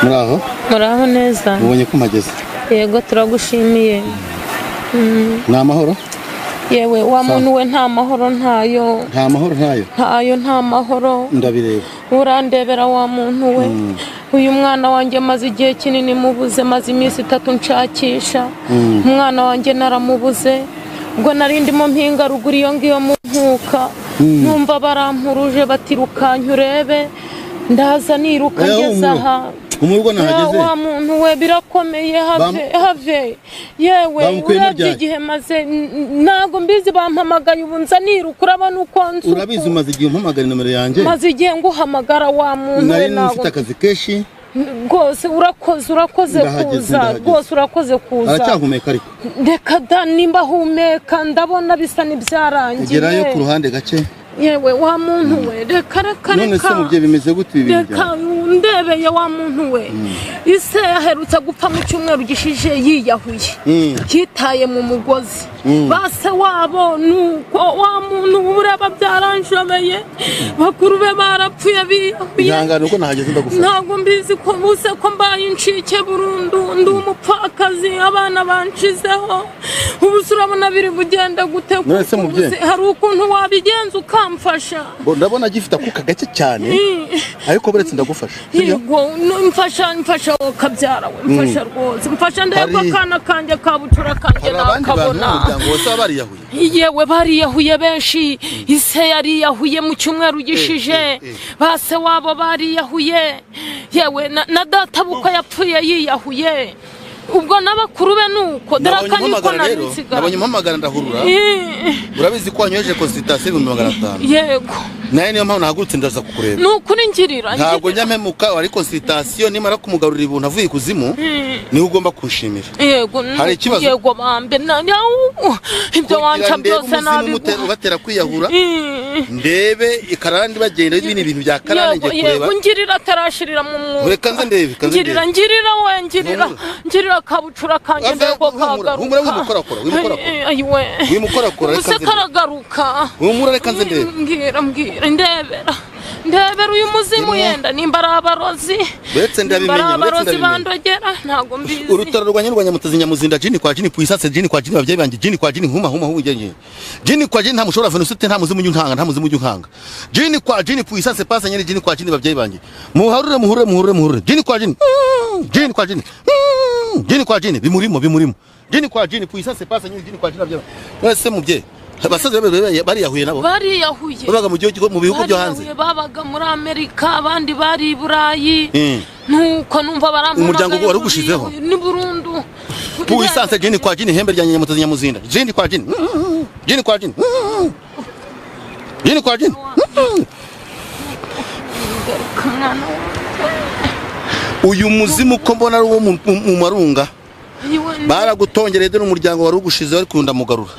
muraho neza mubonye ko mageze yego turagushimiye ni amahoro yewe wa muntu we nta mahoro ntayo nta mahoro ndabireba urandebera wa muntu we uyu mwana wanjye maze igihe kinini mubuze maze iminsi 3 nshakisha umwana wanjye naramubuze ubwo narindimo mpinga ruguru iyo ngiyo mu nkuka numva barampuruje batirukanye urebe ndaza niruka ngeze aha umurwa nahageze wa muntu we birakomeye have yewe uravye igihe maze nago mbizi bampamagaye ubunza niruka urabona uko nzu urabizi umaze igihe umpamagara nomero yanjye maze igihe nguhamagara wa muntu we nago mfite akazi keshi rwose urakoze kuza rwose urakoze kuza aracyahumeka ariko reka da nimba humeka ndabona bisa n'ibyarangiye gerayo ku ruhande gace yewe wa muntu we reka none se mubye bimeze gute ibi reka ndebeye wa muntu we ise yaherutse gupfa mu cyumweru gishije yiyahuye kitaye mu mugozi base wabo nuko wa muntu ureba byaranjobeye bakuru be barapfuye biyahuye yangana uko nahageze ndagufata ntago mbizi ko buse ko mbaye incike burundu ndi umupfakazi abana banshizeho ubu urabona biri bugenda gute hari ukuntu wabigenza ukamfasha ndabona gifite akuka gake cyane ariko buretse ndagufasha yego mfasha kabyara we mfasha rwose mfasha ndeko kana kanje kabutura kanje nakabona yewe bariyahuye benshi ise yariyahuye mu cyumweru gishije base wabo bariyahuye yewe na data buko yapfuye yiyahuye ubwo nabakuru be nuko daraka niko narinsiga nabonye impamagara ndahurura urabizi ko wanyoje consultation 1500 yego naye niyo mpamvu nahagurutse ndaza kukureba nukuri ngirira ntabwo nyampemuka wari consultation nimara kumugarurira ibuntu avuye kuzimu ni ugomba kushimira yego hari ikibazo yego bambe ibyo wanca byose nabi ubatera kwiyahura ndebe ikarandi bagenda ibintu bya karande ngiye kureba yego ngirira atarashirira mu mwuka reka nze ndebe ngirira we ngirira kabucura kanje ndeko kagaruka wimukorakora reka nze karagaruka reka nze ndebe ndebera uyu muzimu yenda nimba ari abarozi betse ndabimenye bandogera ntago mbizi urutaro rwanyurwanya mutazi nyamuzinda jini kwa jini puisase jini kwa jini babyeyi banje jini kwa jini huma hujye jini kwa jini nta mushobora venusite nta muzimu nyunkanga jini kwa jini puisase pasa nyine jini kwa jini babyeyi banje muhure jini kwa jini jini kwa jini bimurimo jini kwa jini puisase pasa nyine jini kwa jini babyeyi banje mubye abasaza bariyahuye nabo babaga mu gihugu mu bihugu byo hanze babaga muri Amerika abandi bari Burayi nuko numva barampa umuryango wari ugushizeho ni Burundu puissance jini kwa jini hembe ryanye mutazi nyamuzinda jini kwa jini uyu muzimu ko mbona ari wo mu marunga baragutongereye dore umuryango wari ugushizeho ari kunda mugarura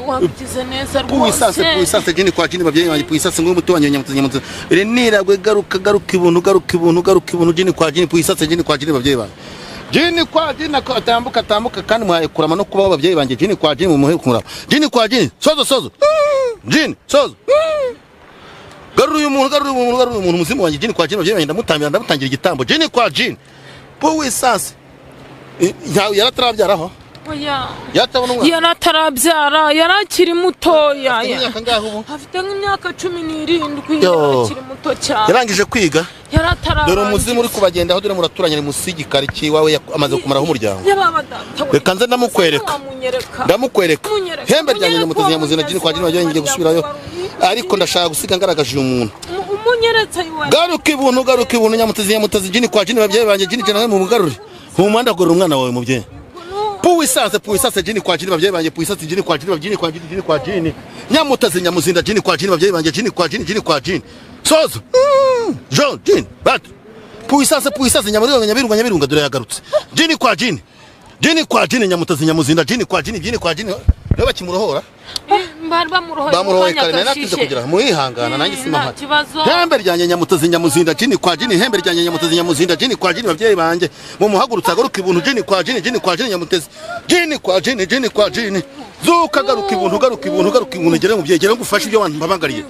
wabigize neza rwose puissance jini kwa jini babyeyi banje puissance ngo mutubanye nyamutse ire niragwe garuka ibuntu jini kwa jini puissance jini kwa jini babyeyi banje jini kwa jini atambuka kandi mwaye kurama no kubaho babyeyi banje jini kwa jini mu muhe kumura jini kwa jini sozo jini sozo garuye umuntu muzimu wanje jini kwa jini babyeyi banje ndamutangira igitambo jini kwa jini puissance yaratarabyaraho yaratarabyara yarakiri mutoya afite nk'imyaka 17 yarakiri muto cyane yarangije kwiga dore umuzimu uri kubagendaho dore muraturanye musigikari kiwawe amaze kumaraho umuryango reka nze ndamukwereka hembe ryanye nyamutezi nyamuzina jini kwa jini bajye ngiye gusubirayo ariko ndashaka gusiga ngaragaje umuntu umunyeretse iwe garuka ibuntu nyamutezi jini kwa jini babyeyi banje jini cyane mu mugarure humanda gorora umwana wawe mubyeyi puissance jini kwa jini babyeyi banje puissance jini kwa jini nyamutazi nyamuzinda jini kwa jini babyeyi banje jini kwa jini sozo John jini bat puissance nyabirunga dore yagarutse jini kwa jini nyamutazi nyamuzinda jini kwa jini reba kimurohora bamurohoye kare natinze kugira muhihangana nanjye simahati hembe ryanye nyamutazi nyamuzinda jini kwa jini hembe ryanye nyamutazi nyamuzinda jini kwa jini babyeyi banje mu muhagurutsa garuka ibuntu jini kwa jini nyamutazi jini kwa jini zuka garuka ibuntu gere mu byegere ngufashe ibyo abantu babangariye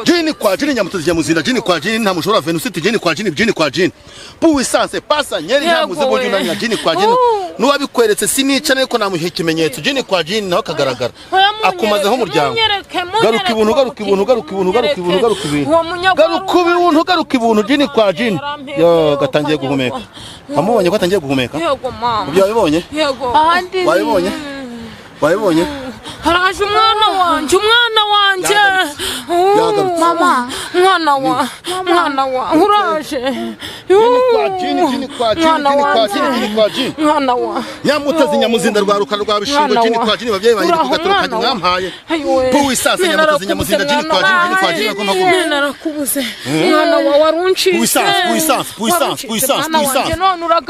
jini kwa jini nyamutezi ya muzinda jini kwa jini nta mushobora venusiti jini kwa jini puissance pasa nyeri nta muzibo juni jini kwa jini nuwabikweretse sinica ariko namuhe ikimenyetso jini kwa jini naho kagaragara akumazeho umuryango garuka ibuntu jini kwa jini yo gatangiye guhumeka amubonye ko atangiye guhumeka ibyo wabibonye wabibonye haraje umwana wanje mama mwana wa uraje jini mwana wa nyamutezi nyamuzinda rwaruka rwabishingo jini kwa jini babyeyi banyiri kugatorokanya mwampaye puissance nyamutezi nyamuzinda jini kwa jini ko maguru narakubuze mwana wa warunci puissance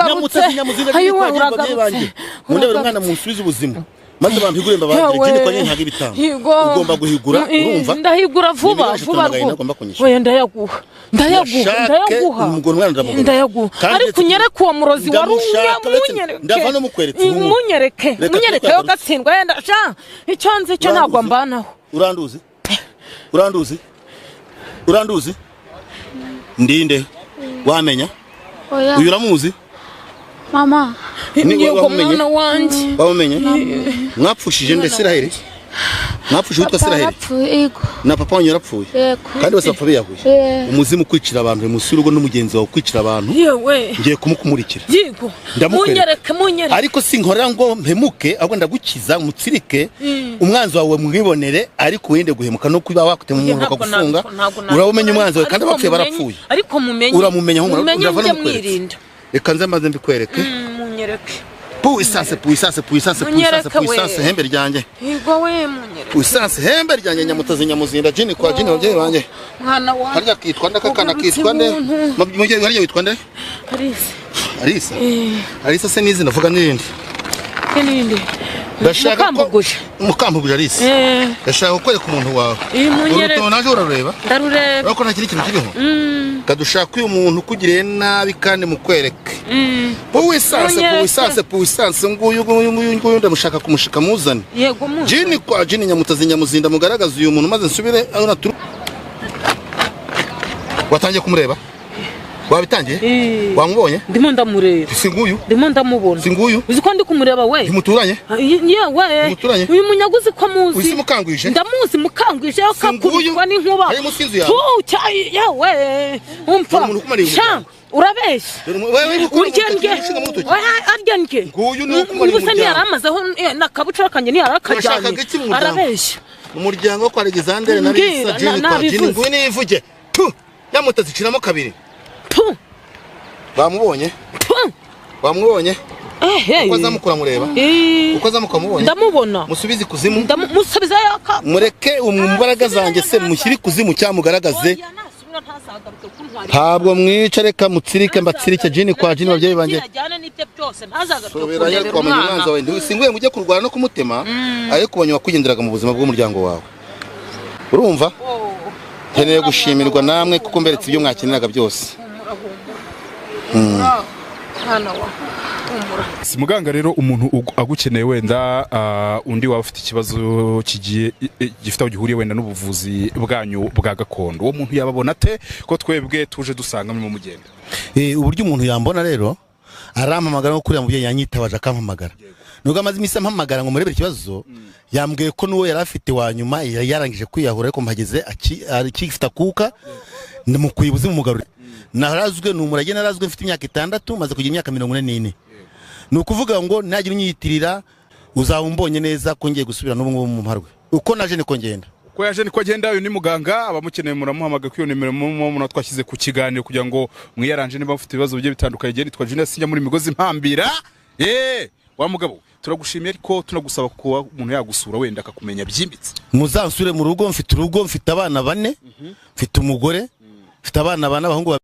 nyamutezi nyamuzinda jini kwa jini babyeyi banyiri mundebera umwana munsubiza ubuzima maze bampigure mbabagire jini kwa jini ntaga ibitanga ugomba guhigura urumva ndahigura vuba oya ndayaguha ariko unyereke uwo murozi ndava no mukweretse munyereke yo gatsindwa yenda sha icyo nzi cyo ntabwo mbanaho uranduzi ndinde wamenya uyu uramuzi mama yego mwana wanje wamenye mwapfushije nde Isiraheli mwapfushije utwa Isiraheli na papa wanyu yarapfuye kandi bose bapfa biyahuye umuzimu kwicira abantu musi urugo n'umugenzi wawe kwicira abantu yewe ngiye kumukumurikira yego munyereke ariko sinkorera ngo mpemuke ahubwo ndagukiza mutsirike umwanzi wawe mwibonere ariko wende guhemuka no kuba wakute mu muntu akagufunga urabumenya umwanzi wawe kandi bapfuye barapfuye ariko mumenye uramumenya ndava no mukwereka reka nze maze mbikwereke munyereke puissance hembe ryanjye yego we munyereke puissance hembe ryanjye nyamutezi nyamuzinda jini kwa jini babyeyi banjye mwana wa harya kitwa ndakakana kitwa nde mubyeyi harya witwa nde Arisa se nizi ndavuga nirindi ndashaka mukambuguje Arisa ndashaka kwereka umuntu wawe urutono naje urareba ndarureba ariko nta kintu kiriho kadushaka uyu muntu kugiriye nabi kandi mukwereke puissance nguyu ndamushaka kumushika muzane yego jini kwa jini nyamutezi nyamuzinda mugaragaza uyu muntu maze nsubire aho naturu watangiye kumureba wabitangiye wamubonye ndimo ndamureba singuyu ndimo ndamubona singuyu uzi ko ndi kumureba we muturanye yewe uyu munyaguzi ko muzi uzi mukangwije ndamuzi mukangwije yo kakubitwa n'inkuba ari musinzu yawe yewe umfa sha urabeshya uryenye nguyu ni ukumara umuryango ni yaramazeho nakabucura kanje ni yarakajyanye arabeshya umuryango kwa Alexander na Lisa jini kwa jini nguyu nivuge nyamutezi ciramo kabiri bamubonye uko azamukura mureba uko azamukamubonye ndamubona musubize kuzimu musubiza yaka mureke imbaraga zanjye se mushyiri kuzimu cyamugaragaze ntabwo mwica reka mutsirike mbatsirike jini kwa jini babyeyi banjye sobera twamenye umwanzi wawe singuye mujye kurwana no kumutema ariko ubonye wakugenderaga mu buzima bw'umuryango wawe urumva nkeneye gushimirwa namwe kuko mberetse ibyo mwakeneraga byose si muganga rero umuntu agukeneye wenda undi waba ufite ikibazo kigiye gifite aho gihuriye wenda n'ubuvuzi bwanyu bwa gakondo uwo muntu yababona ate ko twebwe tuje dusanga mu mugenda uburyo umuntu yambona rero arampamagara nko kuriya mubyeyi yanyitabaje akampamagara nubwo amaze iminsi ampamagara ngo murebere ikibazo yambwiye ko n'uwo yari afite wa nyuma yarangije kwiyahura ariko mpageze akifite akuka ndamukuye ubuzima umugarure narazwe ni umurage narazwe mfite imyaka 6 maze kugira imyaka 44 ni ukuvuga ngo nagira unyitirira uzaba umbonye neza ko ngiye gusubira n'ubu ngubu mu mparwe uko naje niko ngenda ko yaje niko agenda uyu ni muganga abamukeneye muramuhamaga ko iyo nimero mu twashyize ku kiganiro kugira ngo mwiyaranje niba mufite ibibazo bigiye bitandukanye geri twa Junior Sinjya muri migozi mpambira wa mugabo turagushimiye ariko tunagusaba kuba umuntu yagusura wenda akakumenya byimbitse muzansure mu rugo mfite abana 4 mfite umugore mfite abana 4 abahungu